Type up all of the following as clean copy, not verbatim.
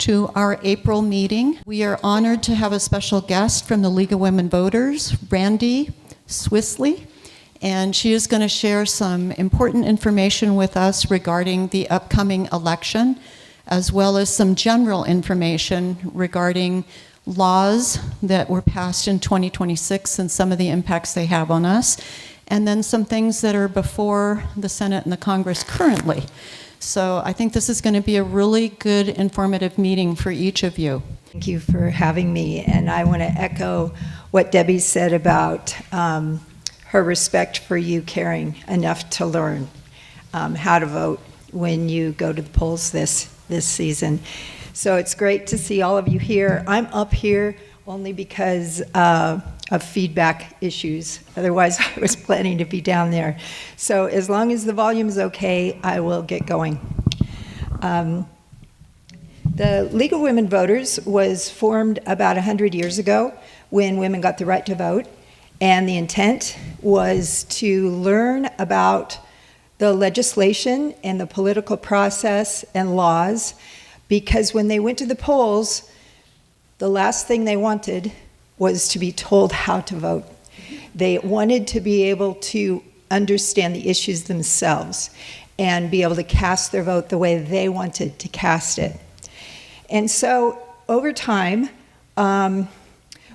to our April meeting. We are honored to have a special guest from the League of Women Voters, Randy Swissley, and she is going to share some important information with us regarding the upcoming election, as well as some general information regarding laws that were passed in 2026 and some of the impacts they have on us, and then some things that are before the Senate and the Congress currently. So I think this is going to be a really good, informative meeting for each of you. Thank you for having me, and I want to echo what Debbie said about her respect for you caring enough to learn how to vote when you go to the polls this season. So it's great to see all of you here. I'm up here only because of feedback issues. Otherwise, I was planning to be down there. So as long as the volume is okay, I will get going. The League of Women Voters was formed about 100 years ago when women got the right to vote, and the intent was to learn about the legislation and the political process and laws, because when they went to the polls, the last thing they wanted was to be told how to vote. They wanted to be able to understand the issues themselves and be able to cast their vote the way they wanted to cast it. And so over time,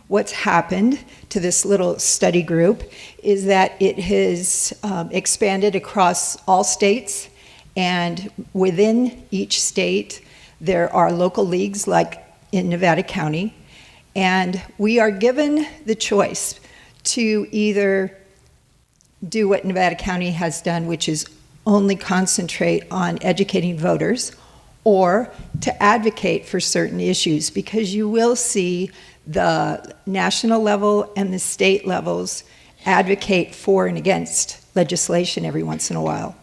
what's happened to this little study group is that it has expanded across all states, and within each state there are local leagues like in Nevada County, and we are given the choice to either do what Nevada County has done, which is only concentrate on educating voters, or to advocate for certain issues, because you will see the national level and the state levels advocate for and against legislation every once in a while.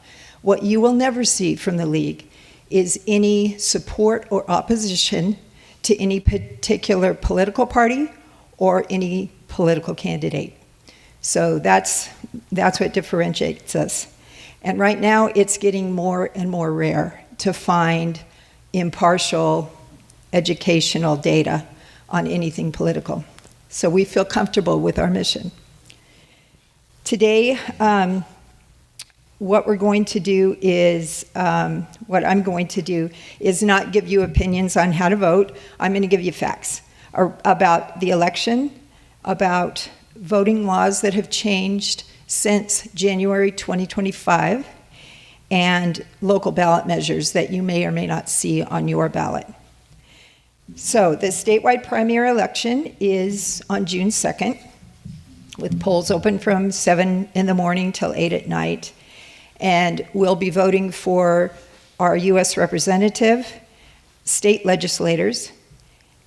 What you will never see from the League is any support or opposition to any particular political party or any political candidate. So that's what differentiates us. And right now it's getting more and more rare to find impartial educational data on anything political. So we feel comfortable with our mission. Today, what I'm going to do is not give you opinions on how to vote. I'm going to give you facts about the election, about voting laws that have changed since January 2025, and local ballot measures that you may or may not see on your ballot. So the statewide primary election is on June 2nd, with polls open from 7 in the morning till 8 at night. And we'll be voting for our U.S. representative, state legislators,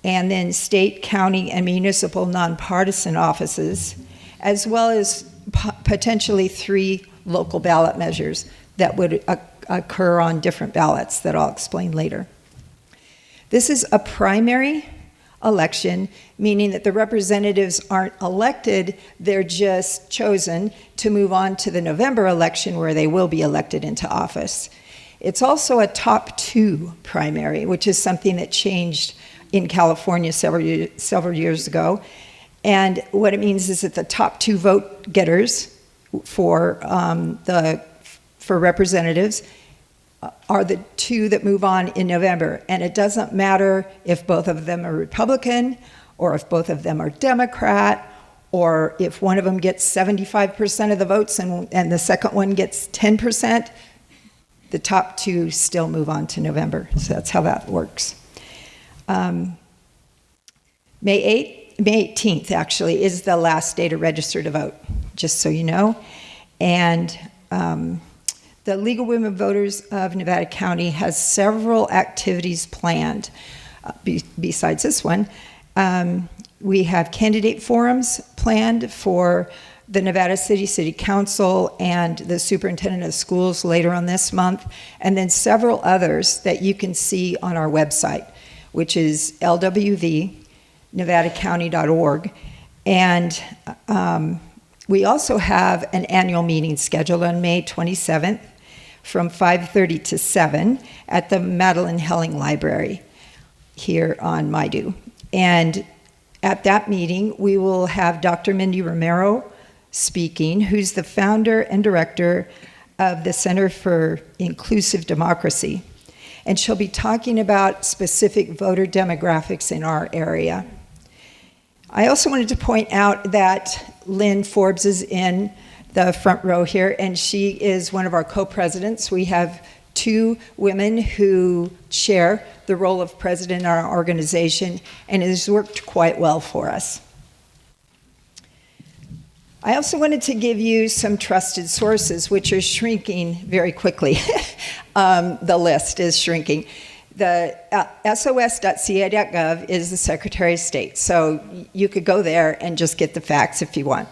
and then state, county, and municipal nonpartisan offices, as well as potentially 3 local ballot measures that would occur on different ballots that I'll explain later. This is a primary election, meaning that the representatives aren't elected, they're just chosen to move on to the November election where they will be elected into office. It's also a top 2 primary, which is something that changed in California several years ago. And what it means is that the top 2 vote getters for representatives are the 2 that move on in November. And it doesn't matter if both of them are Republican, or if both of them are Democrat, or if one of them gets 75% of the votes and the second one gets 10%, the top 2 still move on to November. So that's how that works. May 18th actually is the last day to register to vote, just so you know. And the League of Women Voters of Nevada County has several activities planned besides this one. We have candidate forums planned for the Nevada City Council and the Superintendent of Schools later on this month, and then several others that you can see on our website, which is lwvnevadacounty.org. And we also have an annual meeting scheduled on May 27th from 5:30 to 7 at the Madeline Helling Library here on Maidu. And at that meeting, we will have Dr. Mindy Romero speaking, who's the founder and director of the Center for Inclusive Democracy. And she'll be talking about specific voter demographics in our area. I also wanted to point out that Lynn Forbes is in the front row here, and she is one of our co-presidents. We have 2 women who share the role of president in our organization, and it has worked quite well for us. I also wanted to give you some trusted sources, which are shrinking very quickly. The list is shrinking. The sos.ca.gov is the Secretary of State, so you could go there and just get the facts if you want.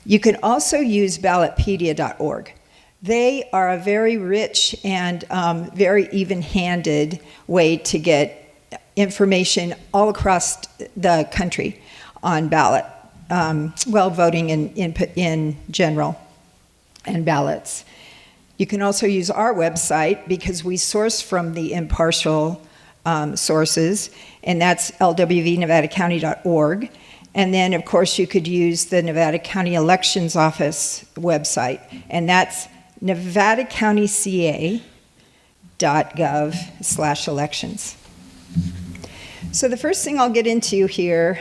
You can also use ballotpedia.org. They are a very rich and very even-handed way to get information all across the country on ballot, voting in general and ballots. You can also use our website because we source from the impartial sources, and that's lwvnevadacounty.org. And then, of course, you could use the Nevada County Elections Office website, and that's nevadacountyca.gov/elections. So the first thing I'll get into here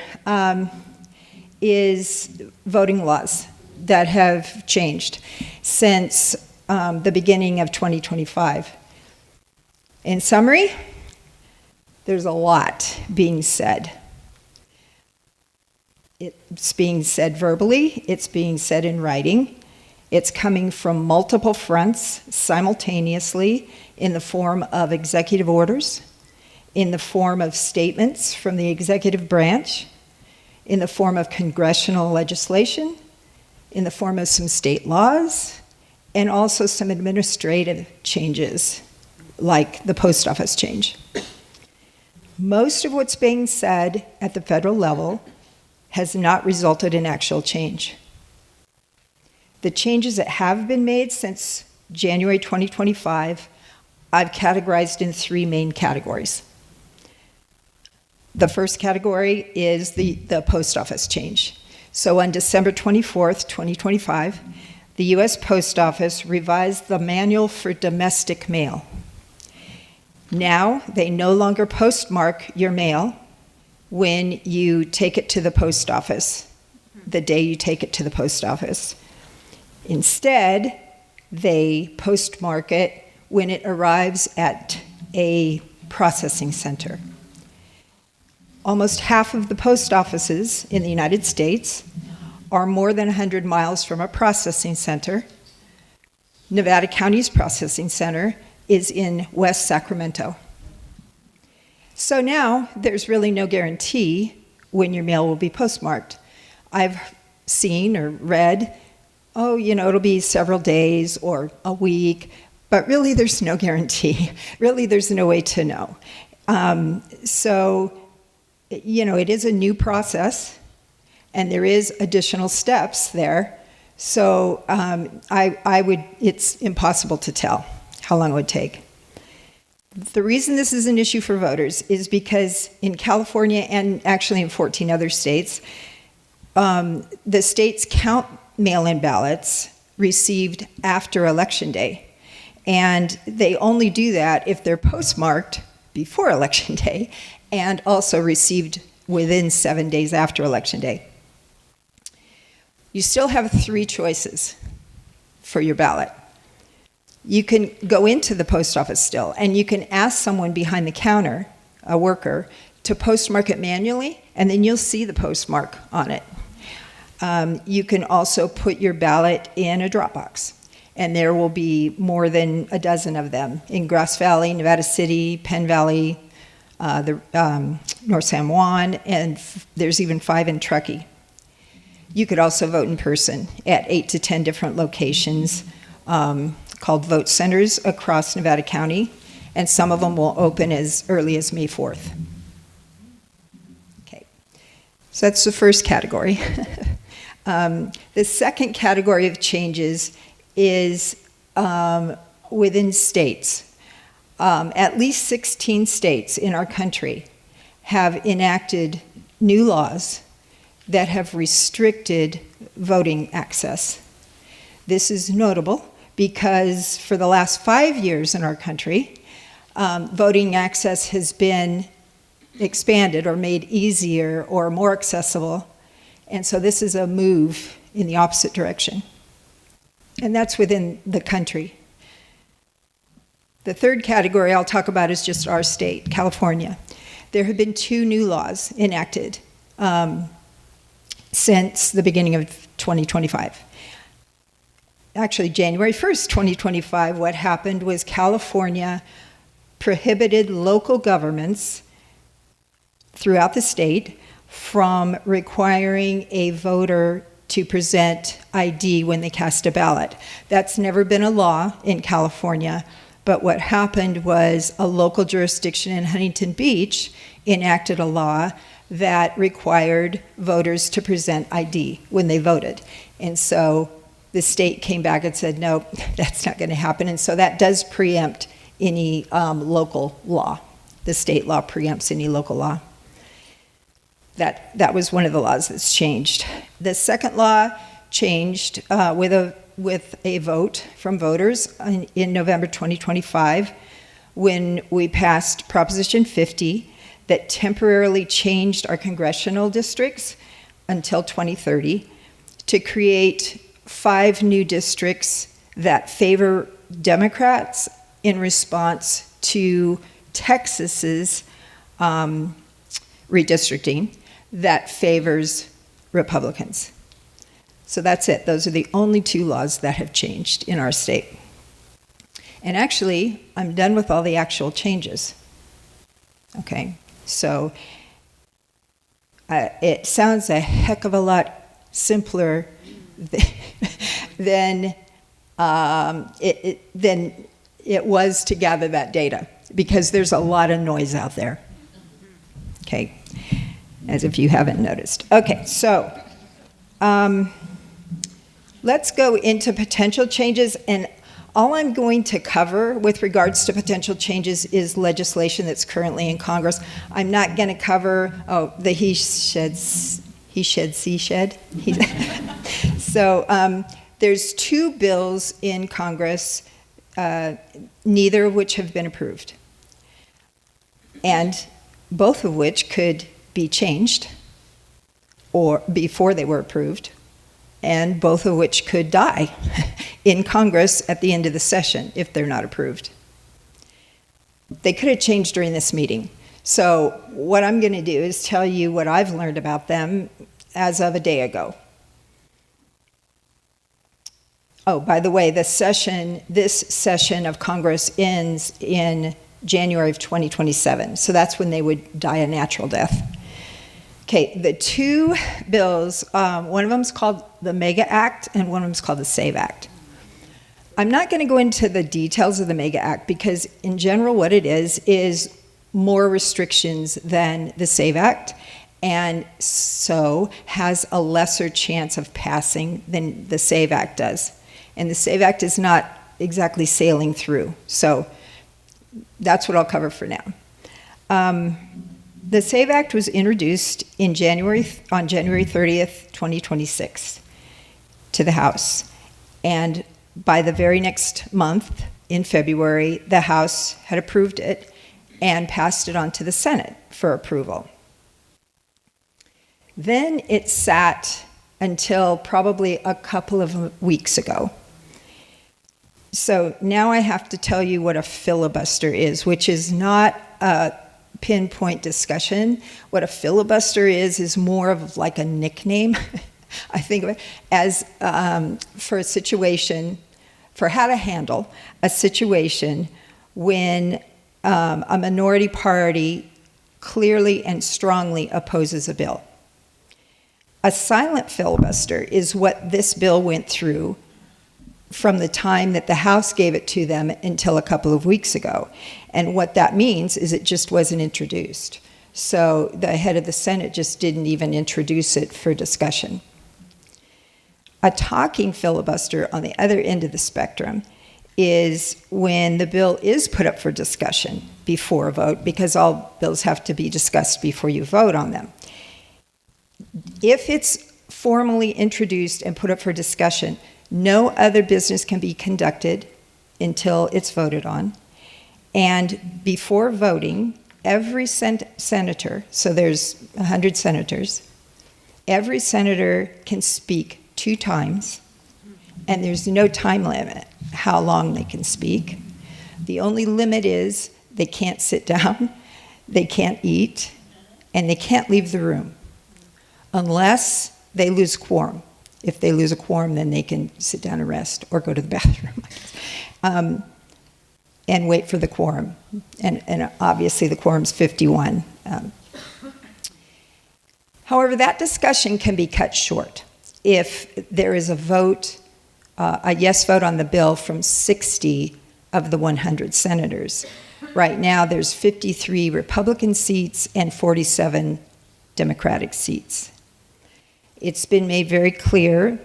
is voting laws that have changed since the beginning of 2025. In summary, there's a lot being said. It's being said verbally, it's being said in writing, it's coming from multiple fronts simultaneously in the form of executive orders, in the form of statements from the executive branch, in the form of congressional legislation, in the form of some state laws, and also some administrative changes, like the post office change. Most of what's being said at the federal level has not resulted in actual change. The changes that have been made since January 2025, I've categorized in 3 main categories. The first category is the post office change. So on December 24th, 2025, the U.S. Post Office revised the manual for domestic mail. Now, they no longer postmark your mail when you take it to the post office, the day you take it to the post office. Instead, they postmark it when it arrives at a processing center. Almost half of the post offices in the United States are more than 100 miles from a processing center. Nevada County's processing center is in West Sacramento. So now there's really no guarantee when your mail will be postmarked. I've seen or read, it'll be several days or a week, but really there's no guarantee. Really there's no way to know. It is a new process and there is additional steps there. So it's impossible to tell how long it would take. The reason this is an issue for voters is because in California and actually in 14 other states, the states count mail-in ballots received after Election Day. And they only do that if they're postmarked before Election Day and also received within 7 days after Election Day. You still have 3 choices for your ballot. You can go into the post office still, and you can ask someone behind the counter, a worker, to postmark it manually, and then you'll see the postmark on it. You can also put your ballot in a drop box, and there will be more than a dozen of them in Grass Valley, Nevada City, Penn Valley, North San Juan, and there's even 5 in Truckee. You could also vote in person at 8 to 10 different locations called vote centers across Nevada County, and some of them will open as early as May 4th. Okay, so that's the first category. The second category of changes is within states. At least 16 states in our country have enacted new laws that have restricted voting access. This is notable because for the last 5 years in our country, voting access has been expanded or made easier or more accessible. And so this is a move in the opposite direction. And that's within the country. The third category I'll talk about is just our state, California. There have been 2 new laws enacted since the beginning of 2025. Actually, January 1st, 2025, what happened was California prohibited local governments throughout the state from requiring a voter to present ID when they cast a ballot. That's never been a law in California, but what happened was a local jurisdiction in Huntington Beach enacted a law that required voters to present ID when they voted. And so the state came back and said, no, that's not going to happen. And so that does preempt any local law. The state law preempts any local law. That was one of the laws that's changed. The second law changed with a vote from voters in November 2025 when we passed Proposition 50 that temporarily changed our congressional districts until 2030 to create 5 new districts that favor Democrats in response to Texas's redistricting that favors Republicans. So that's it. Those are the only 2 laws that have changed in our state. And actually, I'm done with all the actual changes. Okay, so it sounds a heck of a lot simpler than it was to gather that data, because there's a lot of noise out there. Okay, as if you haven't noticed. Okay, so let's go into potential changes, and all I'm going to cover with regards to potential changes is legislation that's currently in Congress. I'm not going to cover, the he shed, she shed. So there's 2 bills in Congress, neither of which have been approved, and both of which could be changed or before they were approved, and both of which could die in Congress at the end of the session if they're not approved. They could have changed during this meeting. So what I'm going to do is tell you what I've learned about them as of a day ago. Oh, by the way, this session of Congress ends in January of 2027. So that's when they would die a natural death. Okay, the 2 bills, one of them is called the MEGA Act and one of them is called the SAVE Act. I'm not going to go into the details of the MEGA Act because in general what it is more restrictions than the SAVE Act, and so has a lesser chance of passing than the SAVE Act does. And the SAVE Act is not exactly sailing through. So that's what I'll cover for now. The SAVE Act was introduced on January 30th, 2026 to the House. And by the very next month, in February, the House had approved it and passed it on to the Senate for approval. Then it sat until probably a couple of weeks ago. So now I have to tell you what a filibuster is, which is not a pinpoint discussion. What a filibuster is more of like a nickname, I think of it, as for a situation, for how to handle a situation when a minority party clearly and strongly opposes a bill. A silent filibuster is what this bill went through from the time that the House gave it to them until a couple of weeks ago. And what that means is it just wasn't introduced. So the head of the Senate just didn't even introduce it for discussion. A talking filibuster on the other end of the spectrum is when the bill is put up for discussion before a vote, because all bills have to be discussed before you vote on them. If it's formally introduced and put up for discussion, no other business can be conducted until it's voted on. And before voting, every senator, so there's 100 senators, every senator can speak 2 times, and there's no time limit how long they can speak. The only limit is they can't sit down, they can't eat, and they can't leave the room unless they lose quorum. If they lose a quorum, then they can sit down and rest or go to the bathroom. And wait for the quorum. And obviously the quorum's 51. However, that discussion can be cut short if there is a vote, a yes vote on the bill from 60 of the 100 senators. Right now, there's 53 Republican seats and 47 Democratic seats. It's been made very clear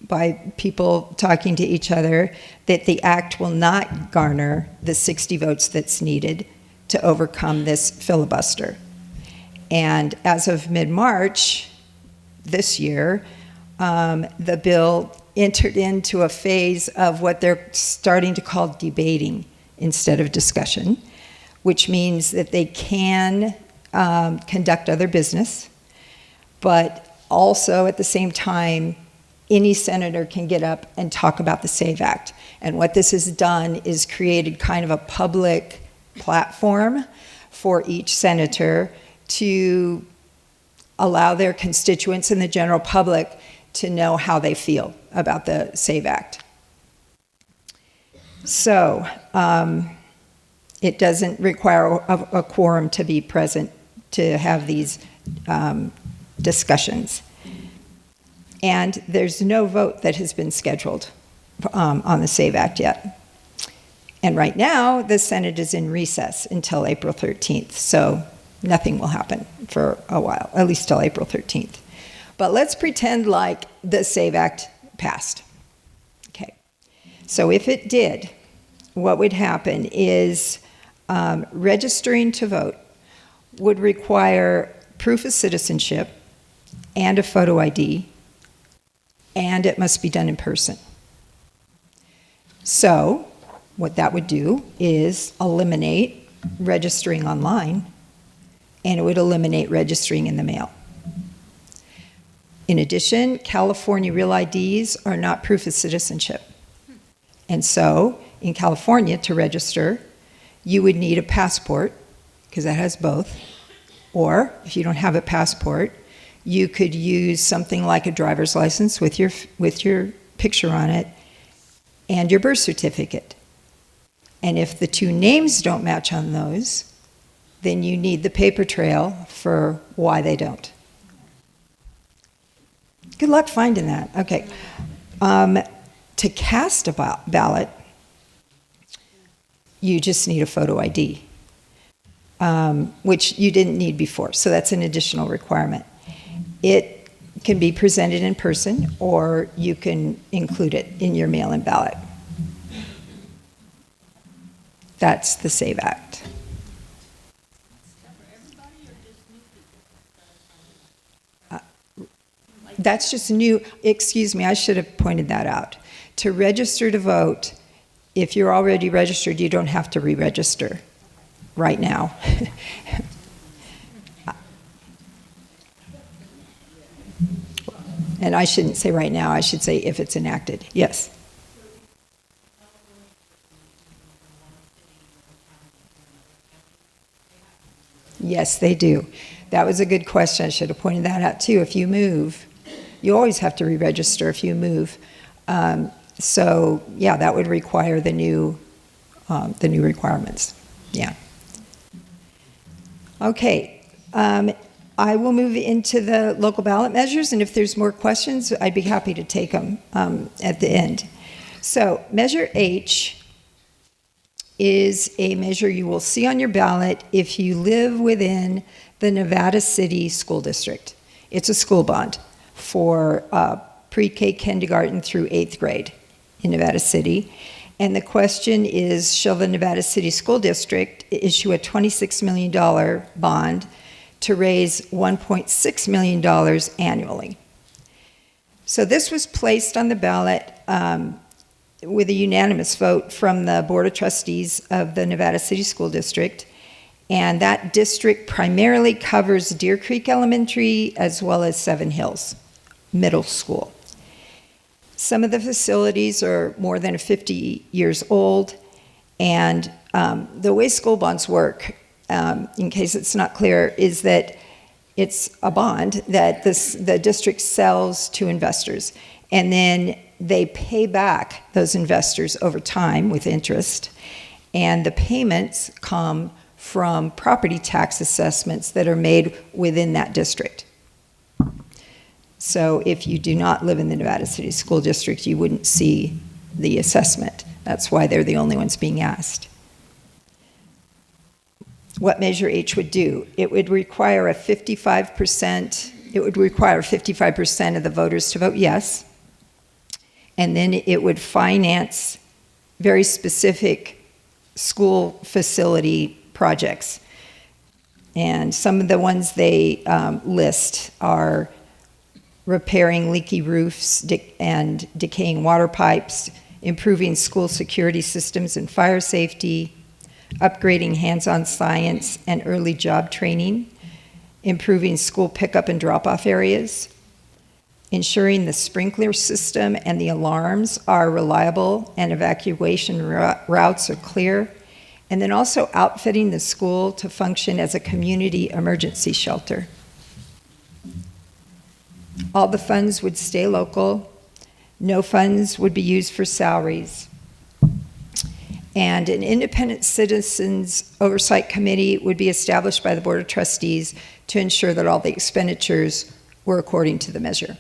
by people talking to each other that the act will not garner the 60 votes that's needed to overcome this filibuster. And as of mid-March this year, the bill entered into a phase of what they're starting to call debating instead of discussion, which means that they can conduct other business, but also at the same time, any senator can get up and talk about the SAVE Act. And what this has done is created kind of a public platform for each senator to allow their constituents and the general public to know how they feel about the SAVE Act. So it doesn't require a quorum to be present to have these discussions. And there's no vote that has been scheduled on the SAVE Act yet. And right now, the Senate is in recess until April 13th, so nothing will happen for a while, at least till April 13th. But let's pretend like the SAVE Act passed. Okay. So if it did, what would happen is registering to vote would require proof of citizenship and a photo ID, and it must be done in person. So what that would do is eliminate registering online, and it would eliminate registering in the mail. In addition, California Real IDs are not proof of citizenship. And so in California, to register, you would need a passport, because that has both. Or if you don't have a passport, you could use something like a driver's license with your picture on it and your birth certificate. And if the 2 names don't match on those, then you need the paper trail for why they don't. Good luck finding that. Okay. To cast a ballot, you just need a photo ID, which you didn't need before. So that's an additional requirement. It can be presented in person, or you can include it in your mail-in ballot. That's the SAVE Act. That's just new. Excuse me, I should have pointed that out. To register to vote, if you're already registered, you don't have to re-register right now. And I shouldn't say right now, I should say if it's enacted. Yes. Yes, they do. That was a good question. I should have pointed that out too. If you move, you always have to re-register if you move. So yeah, that would require the new requirements. Yeah. Okay. I will move into the local ballot measures, and if there's more questions, I'd be happy to take them at the end. So Measure H is a measure you will see on your ballot if you live within the Nevada City School District. It's a school bond for pre-K kindergarten through 8th grade in Nevada City. And the question is, shall the Nevada City School District issue a $26 million bond to raise $1.6 million annually? So this was placed on the ballot with a unanimous vote from the Board of Trustees of the Nevada City School District. And that district primarily covers Deer Creek Elementary as well as Seven Hills Middle School. Some of the facilities are more than 50 years old, and the way school bonds work, in case it's not clear, is that it's a bond that the district sells to investors, and then they pay back those investors over time with interest, and the payments come from property tax assessments that are made within that district. So if you do not live in the Nevada City School District, you wouldn't see the assessment. That's why they're the only ones being asked. What Measure H would do, it would require 55% of the voters to vote yes, and then it would finance very specific school facility projects. And some of the ones they list are repairing leaky roofs and decaying water pipes, improving school security systems and fire safety, upgrading hands-on science and early job training, improving school pickup and drop-off areas, ensuring the sprinkler system and the alarms are reliable and evacuation routes are clear, and then also outfitting the school to function as a community emergency shelter. All the funds would stay local. No funds would be used for salaries. And an independent citizens oversight committee would be established by the Board of Trustees to ensure that all the expenditures were according to the measure.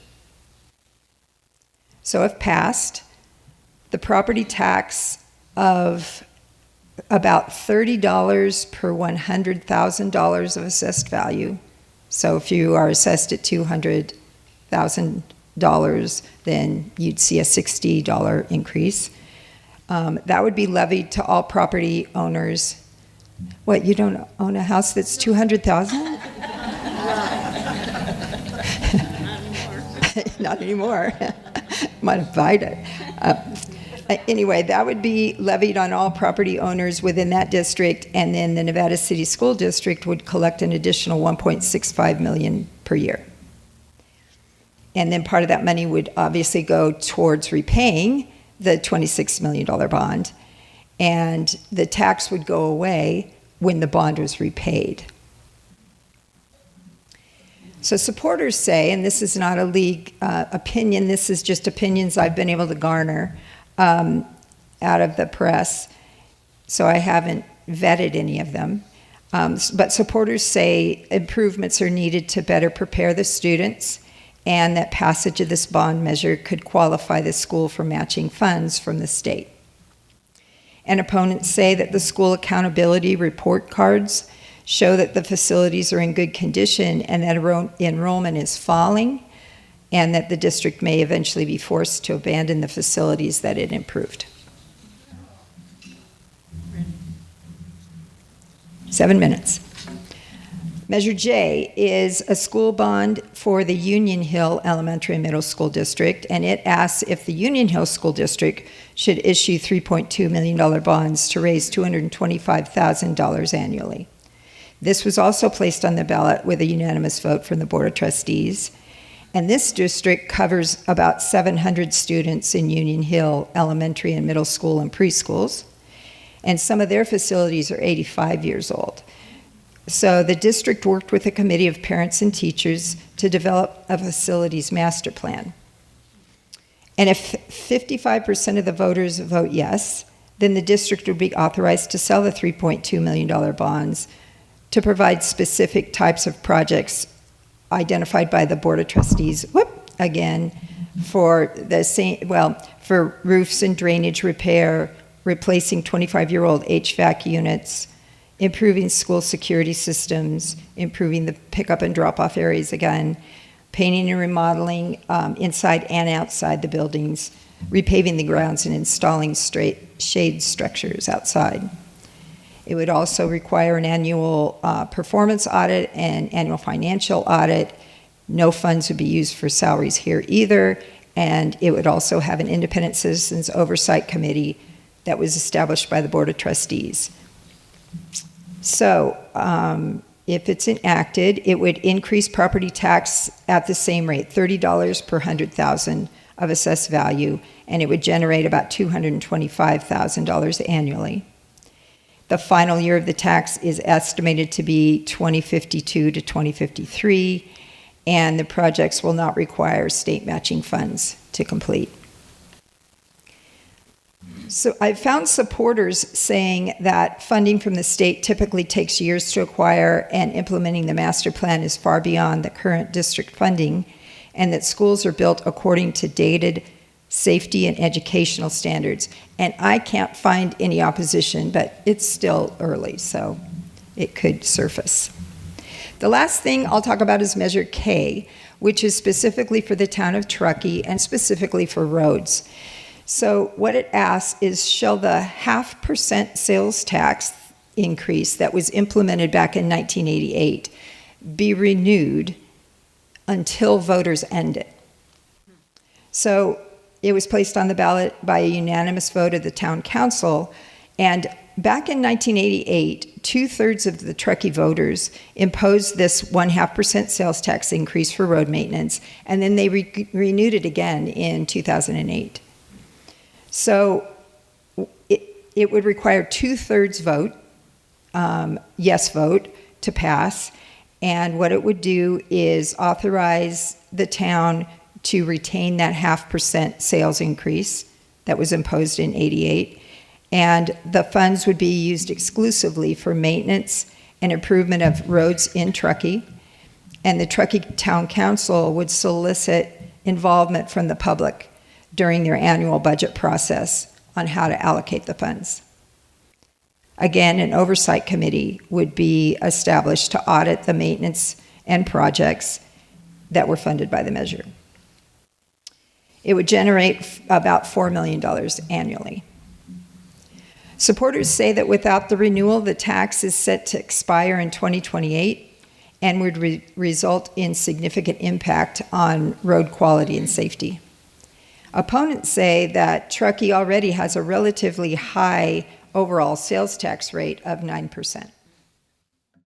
So if passed, the property tax of about $30 per $100,000 of assessed value. So if you are assessed at $200,000, then you'd see a $60 increase. That would be levied to all property owners. What, you don't own a house that's $200,000? Not anymore. Might have bought it. Anyway, that would be levied on all property owners within that district, and then the Nevada City School District would collect an additional $1.65 million per year. And then part of that money would obviously go towards repaying the $26 million bond, and the tax would go away when the bond was repaid. So supporters say, and this is not a league opinion, this is just opinions I've been able to garner out of the press, so I haven't vetted any of them. But supporters say improvements are needed to better prepare the students, and that passage of this bond measure could qualify the school for matching funds from the state. And opponents say that the school accountability report cards show that the facilities are in good condition and that enrollment is falling, and that the district may eventually be forced to abandon the facilities that it improved. 7 minutes. Measure J is a school bond for the Union Hill Elementary and Middle School District, and it asks if the Union Hill School District should issue $3.2 million bonds to raise $225,000 annually. This was also placed on the ballot with a unanimous vote from the Board of Trustees. And this district covers about 700 students in Union Hill Elementary and Middle School and preschools. And some of their facilities are 85 years old. So the district worked with a committee of parents and teachers to develop a facilities master plan. And if 55% of the voters vote yes, then the district would be authorized to sell the $3.2 million bonds to provide specific types of projects identified by the Board of Trustees, for the same, for roofs and drainage repair, replacing 25-year-old HVAC units, improving school security systems, improving the pickup and drop-off areas again, painting and remodeling inside and outside the buildings, repaving the grounds, and installing straight shade structures outside. It would also require an annual performance audit and annual financial audit. No funds would be used for salaries here either, and it would also have an independent citizens oversight committee that was established by the Board of Trustees. So, if it's enacted, it would increase property tax at the same rate, $30 per 100,000 of assessed value, and it would generate about $225,000 annually. The final year of the tax is estimated to be 2052 to 2053, and the projects will not require state matching funds to complete. So I've found supporters saying that funding from the state typically takes years to acquire, and implementing the master plan is far beyond the current district funding, and that schools are built according to dated safety and educational standards. And I can't find any opposition, but it's still early, so it could surface. The last thing I'll talk about is Measure K, which is specifically for the town of Truckee and specifically for roads. So what it asks is, shall the 0.5% sales tax increase that was implemented back in 1988 be renewed until voters end it? So it was placed on the ballot by a unanimous vote of the town council, and back in 1988, 2/3 of the Truckee voters imposed this 0.5% sales tax increase for road maintenance, and then they renewed it again in 2008. So it would require 2/3 vote, yes vote, to pass, and what it would do is authorize the town to retain that 0.5% sales increase that was imposed in '88, and the funds would be used exclusively for maintenance and improvement of roads in Truckee, and the Truckee Town Council would solicit involvement from the public during their annual budget process on how to allocate the funds. Again, an oversight committee would be established to audit the maintenance and projects that were funded by the measure. It would generate about $4 million annually. Supporters say that without the renewal, the tax is set to expire in 2028 and would result in significant impact on road quality and safety. Opponents say that Truckee already has a relatively high overall sales tax rate of 9%.